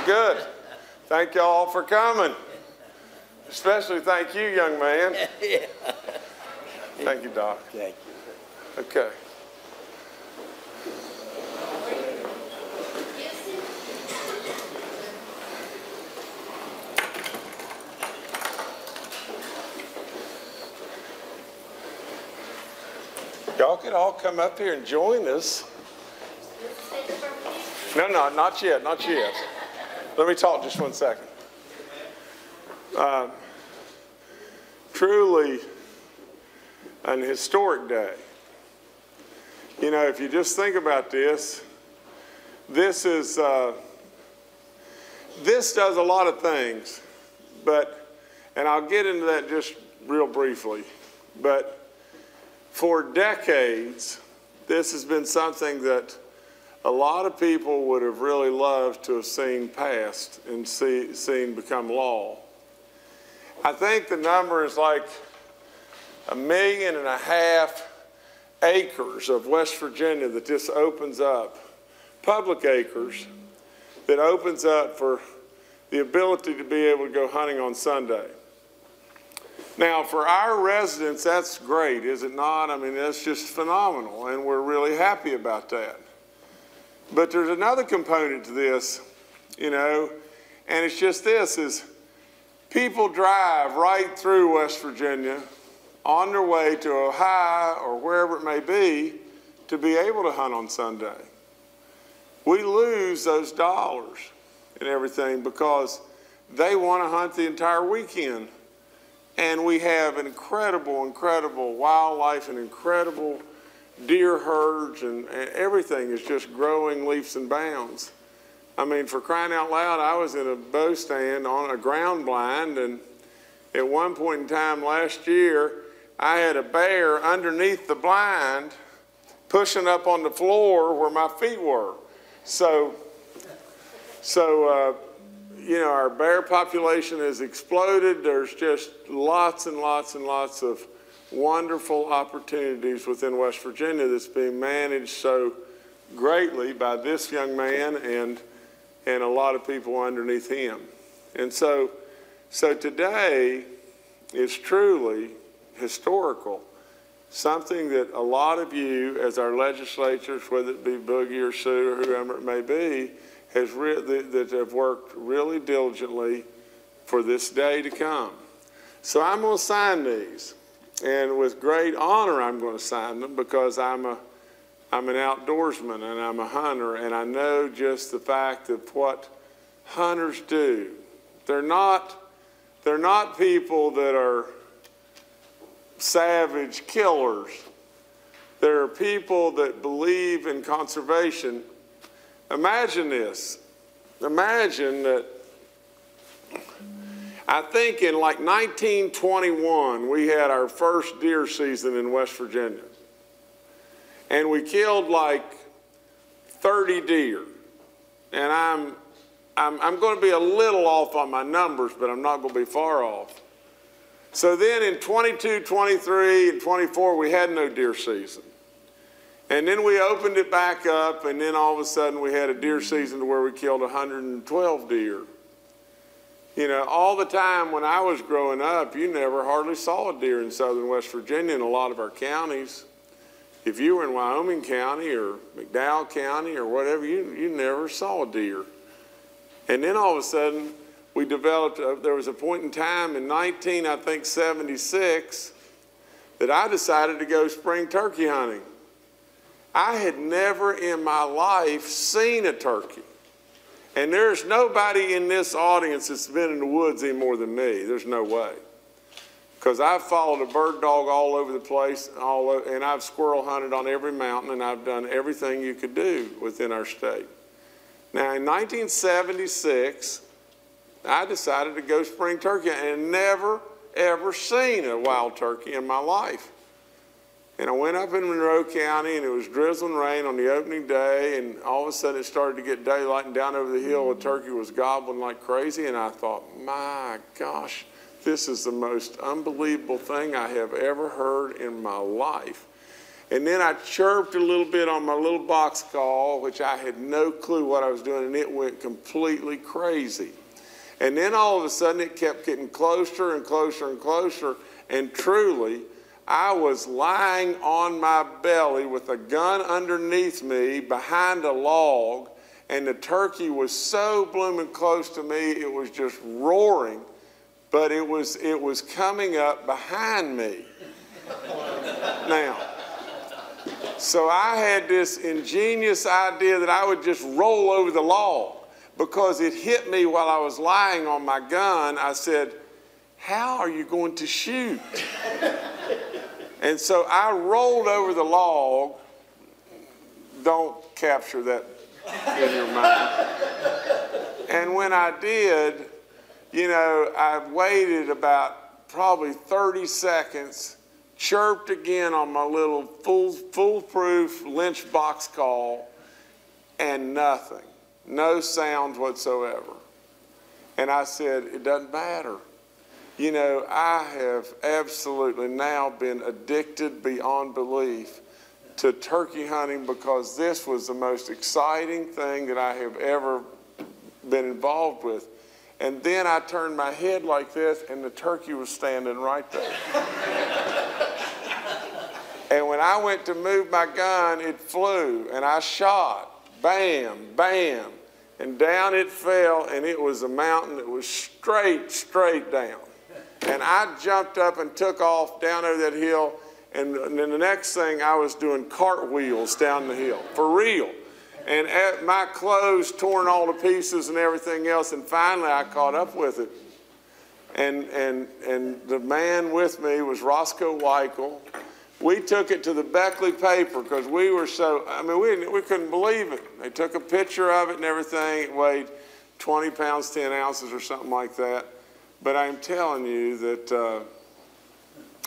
Well, good. Thank y'all for coming. Especially thank you, young man. Yeah. Thank you, Doc. Thank you. Okay. Y'all could all come up here and join us. No, not yet, not yet. Let me talk just 1 second. Truly an historic day. You know, if you just think about this, this does a lot of things, and I'll get into that just real briefly, but for decades, this has been something that a lot of people would have really loved to have seen passed and seen become law. I think the number is like 1.5 million acres of West Virginia that this opens up, public acres, that opens up for the ability to be able to go hunting on Sunday. Now, for our residents, that's great, is it not? I mean, that's just phenomenal, and we're really happy about that. But there's another component to this, you know, and it's just this, is people drive right through West Virginia on their way to Ohio or wherever it may be to be able to hunt on Sunday. We lose those dollars and everything because they want to hunt the entire weekend. And we have an incredible, incredible wildlife and incredible deer herds, and everything is just growing leaps and bounds. I mean, for crying out loud, I was in a bow stand on a ground blind, and at one point in time last year, I had a bear underneath the blind pushing up on the floor where my feet were. So you know, our bear population has exploded. There's just lots and lots and lots of wonderful opportunities within West Virginia that's being managed so greatly by this young man and a lot of people underneath him. And so today is truly historical, something that a lot of you as our legislatures, whether it be Boogie or Sue or whoever it may be, that have worked really diligently for this day to come. So I'm going to sign these. And with great honor, I'm going to sign them because I'm an outdoorsman and I'm a hunter, and I know just the fact of what hunters do. They're not people that are savage killers. They're people that believe in conservation. Imagine this. Imagine that. I think in like 1921, we had our first deer season in West Virginia. And we killed like 30 deer. And I'm going to be a little off on my numbers, but I'm not going to be far off. So then in 22, 23, and 24, we had no deer season. And then we opened it back up, and then all of a sudden we had a deer season to where we killed 112 deer. You know, all the time when I was growing up, you never hardly saw a deer in southern West Virginia in a lot of our counties. If you were in Wyoming County or McDowell County or whatever, you never saw a deer. And then all of a sudden, we developed, there was a point in time in 1976 that I decided to go spring turkey hunting. I had never in my life seen a turkey. And there's nobody in this audience that's been in the woods any more than me. There's no way. Because I've followed a bird dog all over the place, and I've squirrel hunted on every mountain, and I've done everything you could do within our state. Now, in 1976, I decided to go spring turkey and never, ever seen a wild turkey in my life. And I went up in Monroe County, and it was drizzling rain on the opening day, and all of a sudden it started to get daylight, and down over the hill a turkey was gobbling like crazy, and I thought, my gosh, this is the most unbelievable thing I have ever heard in my life. And then I chirped a little bit on my little box call, which I had no clue what I was doing, and it went completely crazy. And then all of a sudden it kept getting closer and closer and closer, and truly, I was lying on my belly with a gun underneath me behind a log, and the turkey was so blooming close to me, it was just roaring, but it was coming up behind me. Now, so I had this ingenious idea that I would just roll over the log because it hit me while I was lying on my gun. I said, how are you going to shoot? And so I rolled over the log. Don't capture that in your mind. And when I did, you know, I waited about probably 30 seconds, chirped again on my little foolproof Lynch box call, and nothing, no sound whatsoever. And I said, it doesn't matter. You know, I have absolutely now been addicted beyond belief to turkey hunting because this was the most exciting thing that I have ever been involved with. And then I turned my head like this, and the turkey was standing right there. And when I went to move my gun, it flew, and I shot, bam, bam, and down it fell, and it was a mountain that was straight down. And I jumped up and took off down over that hill, and then the next thing I was doing cartwheels down the hill, for real. And my clothes torn all to pieces and everything else, and finally I caught up with it. And the man with me was Roscoe Weichel. We took it to the Beckley paper because we were so, I mean, we couldn't believe it. They took a picture of it and everything. It weighed 20 pounds, 10 ounces or something like that. But I'm telling you that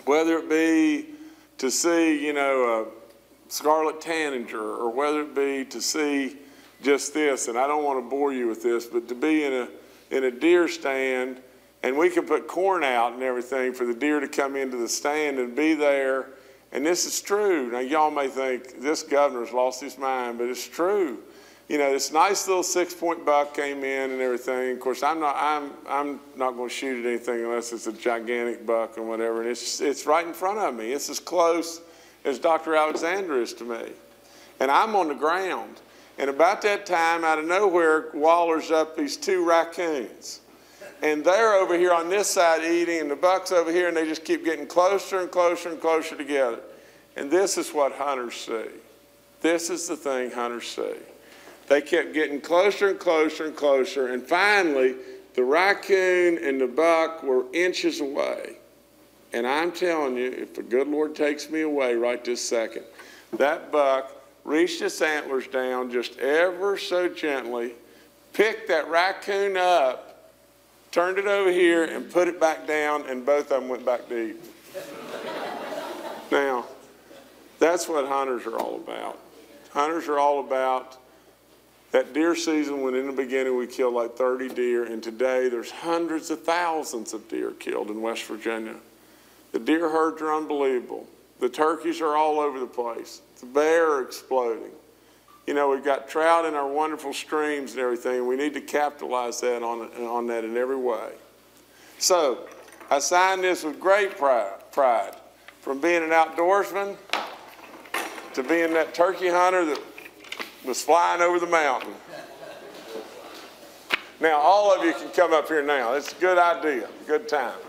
whether it be to see, you know, a scarlet tanager, or whether it be to see just this, and I don't want to bore you with this, but to be in a deer stand, and we could put corn out and everything for the deer to come into the stand and be there. And this is true. Now, y'all may think this governor's lost his mind, but it's true. You know, this nice little 6-point buck came in and everything. Of course, I'm not going to shoot at anything unless it's a gigantic buck and whatever. And it's right in front of me. It's as close as Dr. Alexander is to me. And I'm on the ground. And about that time, out of nowhere, wallers up these 2 raccoons. And they're over here on this side eating, and the buck's over here, and they just keep getting closer and closer and closer together. And this is what hunters see. This is the thing hunters see. They kept getting closer and closer and closer, and finally, the raccoon and the buck were inches away. And I'm telling you, if the good Lord takes me away right this second, that buck reached its antlers down just ever so gently, picked that raccoon up, turned it over here, and put it back down, and both of them went back to eat. Now, that's what hunters are all about. Hunters are all about that deer season when in the beginning we killed like 30 deer, and today there's hundreds of thousands of deer killed in West Virginia. The deer herds are unbelievable. The turkeys are all over the place. The bear are exploding. You know, we've got trout in our wonderful streams and everything. We need to capitalize that on that in every way. So I signed this with great pride, from being an outdoorsman to being that turkey hunter that was flying over the mountain. Now, all of you can come up here now. It's a good idea, good time.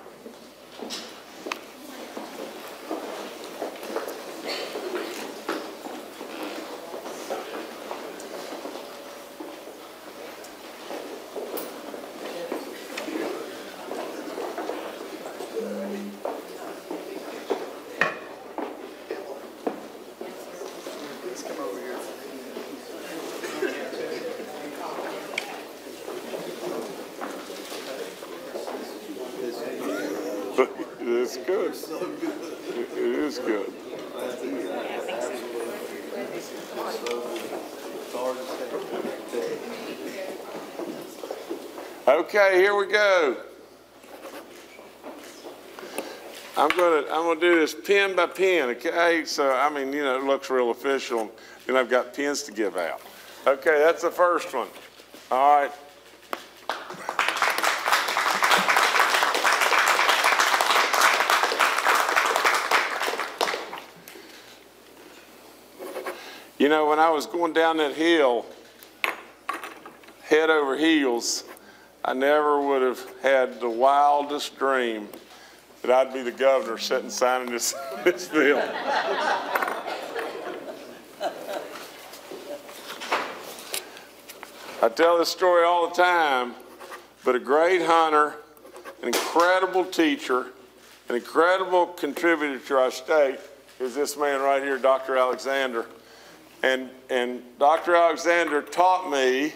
It's good. It is good. Okay, here we go. I'm gonna do this pen by pen, okay? So, I mean, you know, it looks real official, and I've got pens to give out. Okay, that's the first one. All right. You know, when I was going down that hill, head over heels, I never would have had the wildest dream that I'd be the governor sitting signing this bill. I tell this story all the time, but a great hunter, an incredible teacher, an incredible contributor to our state is this man right here, Dr. Alexander. And Dr. Alexander taught me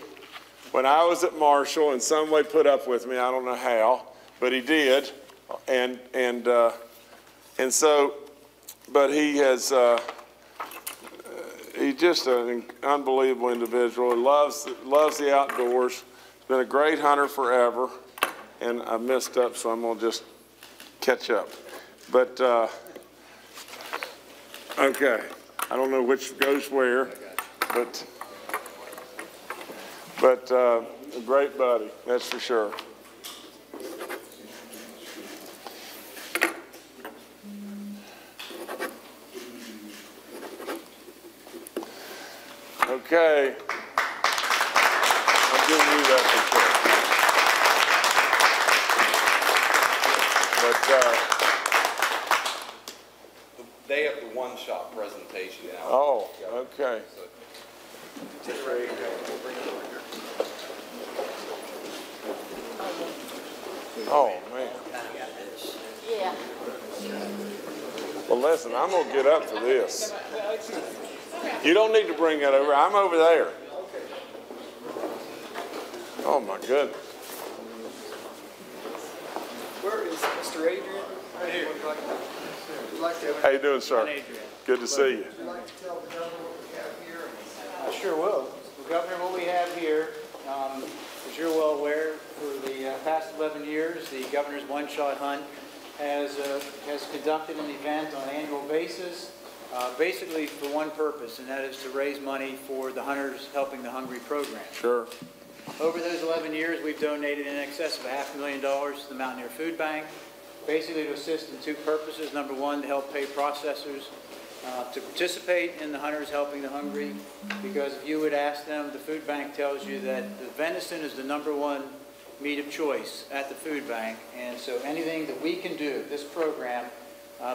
when I was at Marshall, in some way put up with me, I don't know how, but he did. And so, but he has, he's just an unbelievable individual. He loves the outdoors. He's been a great hunter forever. And I messed up, so I'm gonna just catch up. But, okay. I don't know which goes where, but a great buddy, that's for sure. Okay. I'm giving you that for sure. But, they have the one-shot presentation now. oh, okay. Oh, man. Yeah. Well, listen, I'm going to get up for this. You don't need to bring that over. I'm over there. Oh, my goodness. Where is Mr. Adrian? Right here. How you doing, sir? Good to see you. Would you like to tell the governor what we have here? I sure will. Well, Governor, what we have here, as you're well aware, for the past 11 years, the governor's one-shot hunt has conducted an event on an annual basis, basically for one purpose, and that is to raise money for the Hunters Helping the Hungry program. Sure. Over those 11 years, we've donated in excess of $500,000 to the Mountaineer Food Bank, basically to assist in two purposes. Number one, to help pay processors to participate in the Hunters Helping the Hungry, because if you would ask them, the food bank tells you that the venison is the #1 meat of choice at the food bank, and so anything that we can do, this program,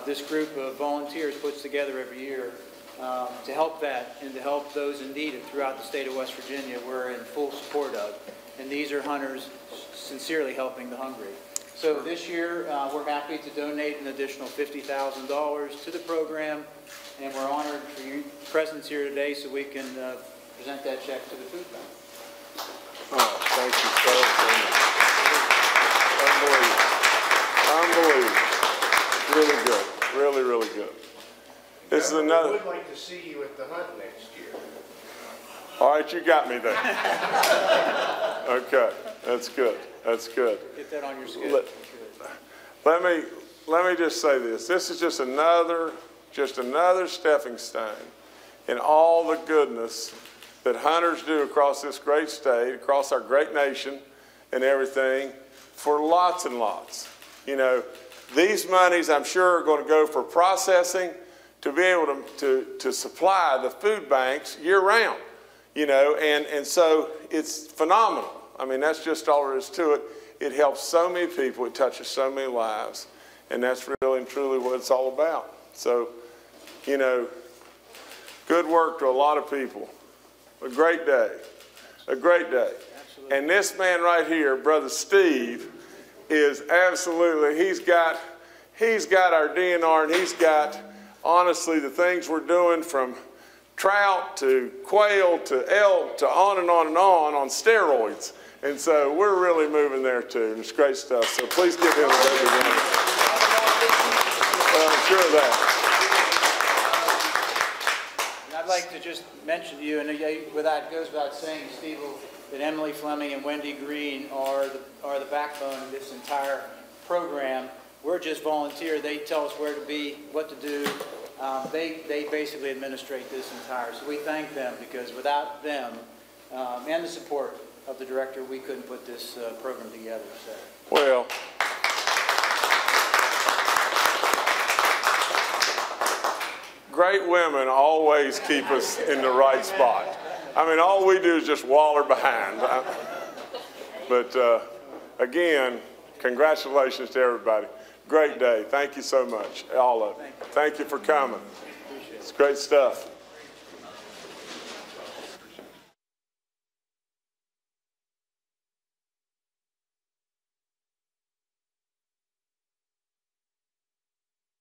this group of volunteers puts together every year to help that and to help those in need throughout the state of West Virginia, we're in full support of. And these are hunters sincerely helping the hungry. So this year, we're happy to donate an additional $50,000 to the program, and we're honored for your presence here today so we can present that check to the food bank. Oh, thank you so much. Unbelievable. Unbelievable. Really good. Really, really good. This is another. I would like to see you at the hunt next year. All right, you got me there. Okay, that's good. That's good. Get that on your schedule. Let me just say this. This is just another stepping stone in all the goodness that hunters do across this great state, across our great nation and everything, for lots and lots. You know, these monies I'm sure are going to go for processing to be able to supply the food banks year round, you know, and so it's phenomenal. I mean, that's just all there is to it. It helps so many people. It touches so many lives. And that's really and truly what it's all about. So, you know, good work to a lot of people. A great day. A great day. Absolutely. And this man right here, Brother Steve, is absolutely, he's got our DNR, and he's got, honestly, the things we're doing from trout to quail to elk to on and on and on steroids. And so we're really moving there too. It's great stuff. So please give him a big round. I'm sure of that. And I'd like to just mention to you, and without goes without saying, Steve, that Emily Fleming and Wendy Green are the backbone of this entire program. We're just volunteer. They tell us where to be, what to do. They basically administrate this entire. So we thank them, because without them and the support of the director, we couldn't put this program together. So. Well, great women always keep us in the right spot. I mean, all we do is just waller behind. But again, congratulations to everybody. Great day. Thank you so much, all of you. Thank you for coming. It's great stuff.